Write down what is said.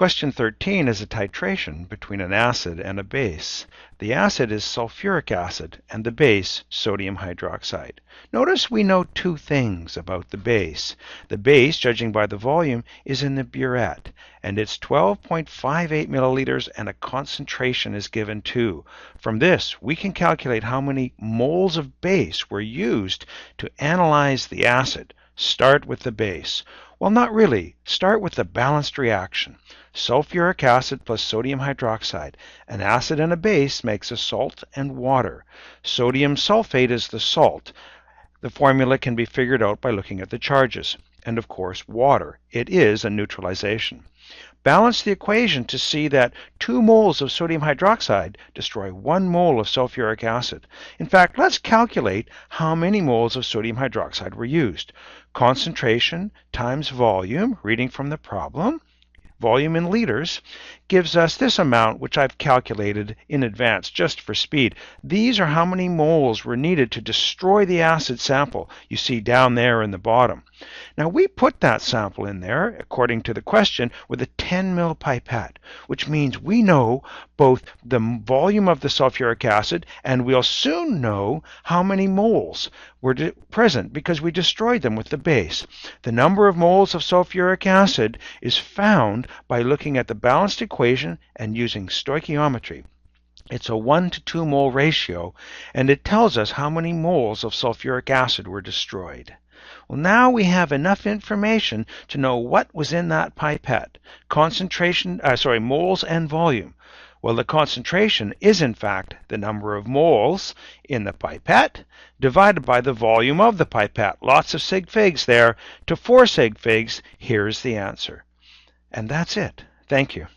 Question 13 is a titration between an acid and a base. The acid is sulfuric acid and the base sodium hydroxide. Notice we know two things about the base. The base, judging by the volume, is in the burette, and it's 12.58 milliliters, and a concentration is given too. From this, we can calculate how many moles of base were used to analyze the acid. Start with the base. Well, not really. Start with the balanced reaction. Sulfuric acid plus sodium hydroxide. An acid and a base makes a salt and water. Sodium sulfate is the salt. The formula can be figured out by looking at the charges. And of course, water. It is a neutralization. Balance the equation to see that 2 moles of sodium hydroxide destroy 1 mole of sulfuric acid. In fact, let's calculate how many moles of sodium hydroxide were used. Concentration times volume, reading from the problem, volume in liters, gives us this amount, which I've calculated in advance just for speed. These are how many moles were needed to destroy the acid sample you see down there in the bottom. Now we put that sample in there, according to the question, with a 10 ml pipette, which means we know both the volume of the sulfuric acid, and we'll soon know how many moles were present because we destroyed them with the base. The number of moles of sulfuric acid is found by looking at the balanced equation and using stoichiometry. It's a 1 to 2 mole ratio, and it tells us how many moles of sulfuric acid were destroyed. Well, now we have enough information to know what was in that pipette. Moles and volume. Well, the concentration is in fact the number of moles in the pipette divided by the volume of the pipette. Lots of sig figs there. To 4 sig figs, here's the answer. And that's it. Thank you.